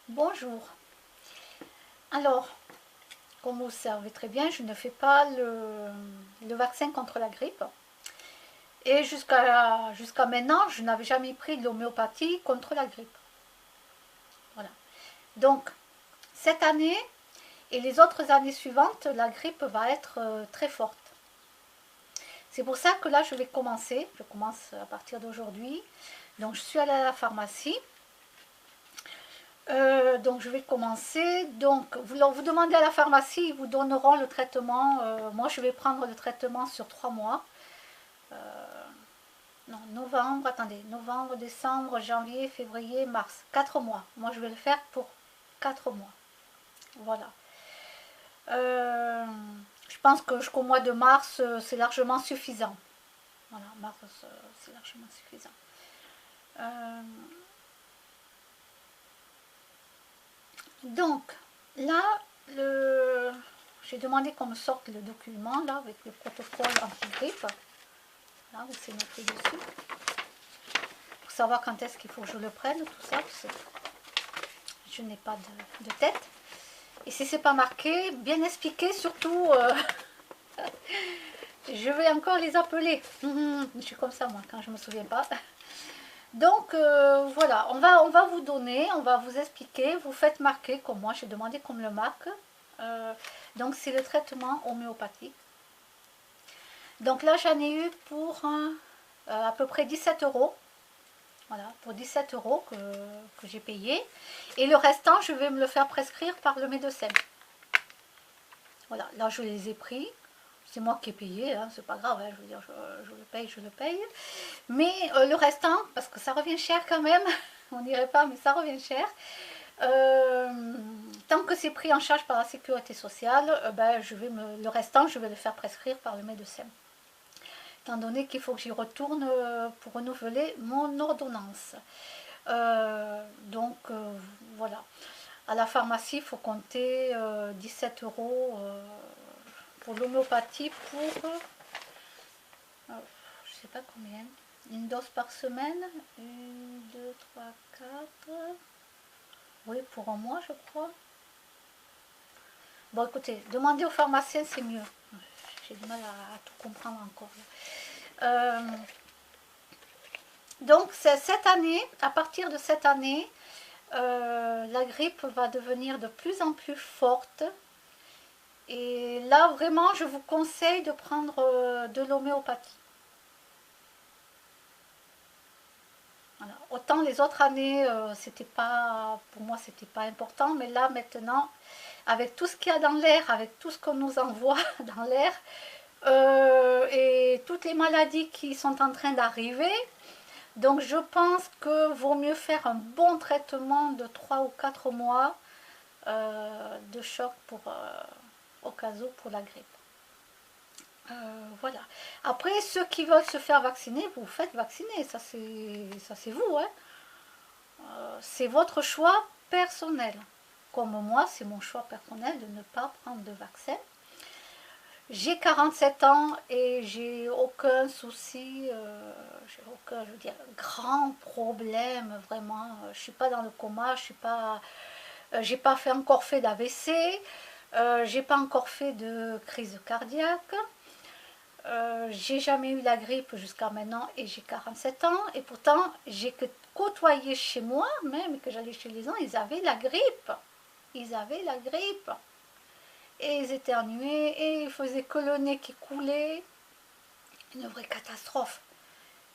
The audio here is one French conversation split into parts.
Bonjour. Alors, comme vous le savez très bien, je ne fais pas le vaccin contre la grippe. Et jusqu'à maintenant, je n'avais jamais pris de l'homéopathie contre la grippe. Voilà. Donc, cette année et les autres années suivantes, la grippe va être très forte. C'est pour ça que là, je vais commencer. Je commence à partir d'aujourd'hui. Donc, je suis allée à la pharmacie. Donc je vais commencer. Donc vous demandez à la pharmacie, ils vous donneront le traitement. Moi je vais prendre le traitement sur 3 mois. Euh, non, novembre, attendez, novembre, décembre, janvier, février, mars. 4 mois. Moi je vais le faire pour 4 mois. Voilà. Euh, je pense que jusqu'au mois de mars, c'est largement suffisant. Voilà, mars, c'est largement suffisant. Euh, donc, là, j'ai demandé qu'on me sorte le document, là, avec le protocole anti-grippe. Là, où c'est noté dessus. Pour savoir quand est-ce qu'il faut que je le prenne, tout ça. Parce que je n'ai pas de tête. Et si c'est pas marqué, bien expliqué, surtout, je vais encore les appeler. Je suis comme ça, moi, quand je me souviens pas. Donc, voilà, on va vous donner, on va vous expliquer. Vous faites marquer, comme moi, j'ai demandé qu'on me le marque. Donc, c'est le traitement homéopathique. Donc là, j'en ai eu pour à peu près 17 euros. Voilà, pour 17 euros que j'ai payé. Et le restant, je vais me le faire prescrire par le médecin. Voilà, là, je les ai pris. C'est moi qui ai payé, hein, c'est pas grave, hein, je veux dire, je le paye, je le paye. Mais le restant, parce que ça revient cher quand même, on dirait pas, mais ça revient cher. Tant que c'est pris en charge par la sécurité sociale, ben, le restant, je vais le faire prescrire par le médecin. Étant donné qu'il faut que j'y retourne pour renouveler mon ordonnance. Donc voilà. À la pharmacie, il faut compter 17 euros pour l'homéopathie pour, je ne sais pas combien, une dose par semaine, 1, 2, 3, 4, oui, pour un mois, je crois. Bon, écoutez, demandez au pharmacien, c'est mieux. J'ai du mal à tout comprendre encore. Donc, cette année, à partir de cette année, la grippe va devenir de plus en plus forte. Et là, vraiment, je vous conseille de prendre de l'homéopathie. Voilà. Autant les autres années, c'était pas, pour moi, c'était pas important, mais là, maintenant, avec tout ce qu'il y a dans l'air, avec tout ce qu'on nous envoie dans l'air, et toutes les maladies qui sont en train d'arriver, donc je pense que vaut mieux faire un bon traitement de 3 ou 4 mois de choc au cas où pour la grippe. Voilà. Après, ceux qui veulent se faire vacciner, vous vous faites vacciner. Ça, c'est vous. Hein. C'est votre choix personnel. Comme moi, c'est mon choix personnel de ne pas prendre de vaccin. J'ai 47 ans et j'ai aucun souci, j'ai aucun, je veux dire, grand problème, vraiment. Je suis pas dans le coma, je suis pas, j'ai pas fait encore fait d'AVC, j'ai pas encore fait de crise cardiaque. J'ai jamais eu la grippe jusqu'à maintenant et j'ai 47 ans et pourtant j'ai côtoyé chez moi, même que j'allais chez les gens, ils avaient la grippe. Ils avaient la grippe. Et ils éternuaient et ils faisaient que le nez qui coulait. Une vraie catastrophe.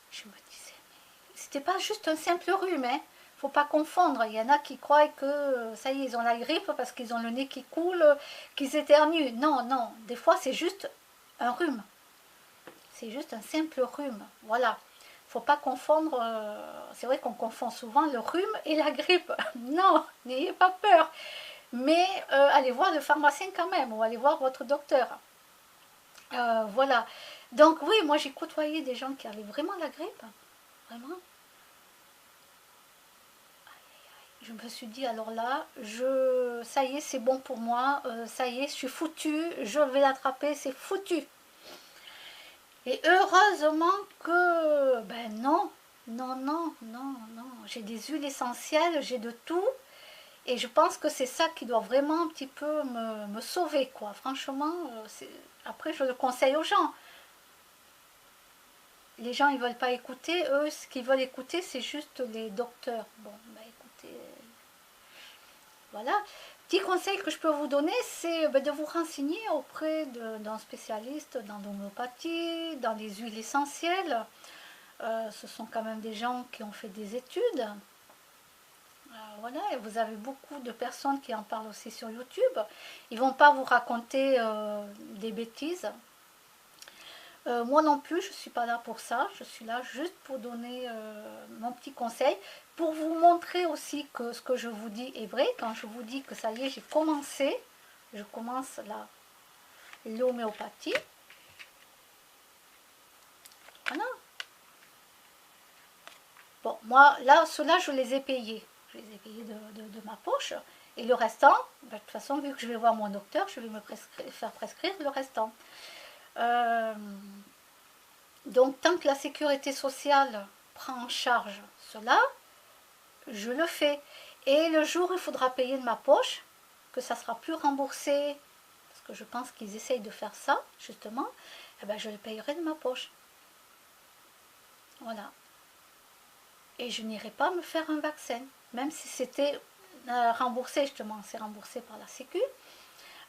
Je me disais, mais c'était pas juste un simple rhume, hein. Faut pas confondre. Il y en a qui croient que ça y est, ils ont la grippe parce qu'ils ont le nez qui coule, qu'ils éternuent. Non, non. Des fois, c'est juste un rhume. C'est juste un simple rhume. Voilà. Faut pas confondre. C'est vrai qu'on confond souvent le rhume et la grippe. Non, n'ayez pas peur. Mais allez voir le pharmacien quand même, ou allez voir votre docteur. Voilà. Donc oui, moi j'ai côtoyé des gens qui avaient vraiment la grippe. Vraiment. Je me suis dit, alors là, ça y est, c'est bon pour moi. Ça y est, je suis foutue. Je vais l'attraper, c'est foutu. Et heureusement que, ben non, non, non, non, non. J'ai des huiles essentielles, j'ai de tout. Et je pense que c'est ça qui doit vraiment un petit peu me sauver, quoi. Franchement, après, je le conseille aux gens. Les gens, ils veulent pas écouter. Eux, ce qu'ils veulent écouter, c'est juste les docteurs. Bon, bah écoutez, voilà. Petit conseil que je peux vous donner, c'est de vous renseigner auprès d'un spécialiste dans l'homéopathie, dans les huiles essentielles. Ce sont quand même des gens qui ont fait des études. Voilà, et vous avez beaucoup de personnes qui en parlent aussi sur YouTube. Ils vont pas vous raconter des bêtises. Moi non plus, je ne suis pas là pour ça. Je suis là juste pour donner mon petit conseil, pour vous montrer aussi que ce que je vous dis est vrai. Quand je vous dis que ça y est, j'ai commencé, je commence l'homéopathie. Voilà. Bon, moi, là, ceux-là, je les ai payés. Je les ai payés de ma poche. Et le restant, ben, de toute façon, vu que je vais voir mon docteur, je vais me faire prescrire le restant. Euh, donc, tant que la sécurité sociale prend en charge cela, je le fais. Et le jour où il faudra payer de ma poche, que ça sera plus remboursé, parce que je pense qu'ils essayent de faire ça, justement, eh ben, je le payerai de ma poche. Voilà. Et je n'irai pas me faire un vaccin, même si c'était remboursé, justement, c'est remboursé par la Sécu.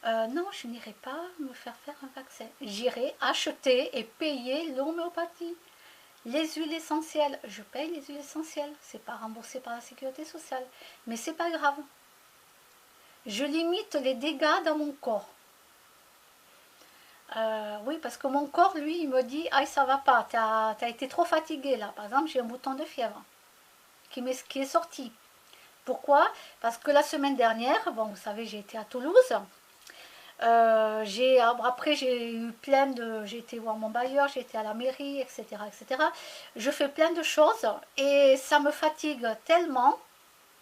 Non, je n'irai pas me faire un vaccin. J'irai acheter et payer l'homéopathie. Les huiles essentielles, je paye les huiles essentielles. C'est pas remboursé par la sécurité sociale. Mais c'est pas grave. Je limite les dégâts dans mon corps. Oui, parce que mon corps, lui, il me dit, ah, ça va pas, t'as été trop fatigué là. Par exemple, j'ai un bouton de fièvre qui est sorti. Pourquoi? Parce que la semaine dernière, bon, vous savez, j'ai été à Toulouse. Après, j'ai eu plein de. J'ai été voir mon bailleur, j'ai été à la mairie, etc., etc. Je fais plein de choses et ça me fatigue tellement,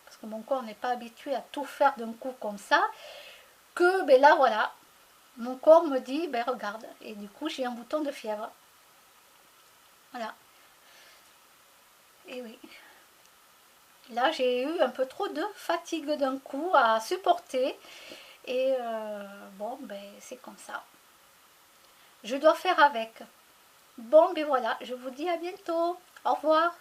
parce que mon corps n'est pas habitué à tout faire d'un coup comme ça, que ben là, voilà, mon corps me dit, ben regarde, et du coup, j'ai un bouton de fièvre. Voilà. Et oui. Là, j'ai eu un peu trop de fatigue d'un coup à supporter. Et bon, ben c'est comme ça. Je dois faire avec. Bon, ben voilà, je vous dis à bientôt. Au revoir.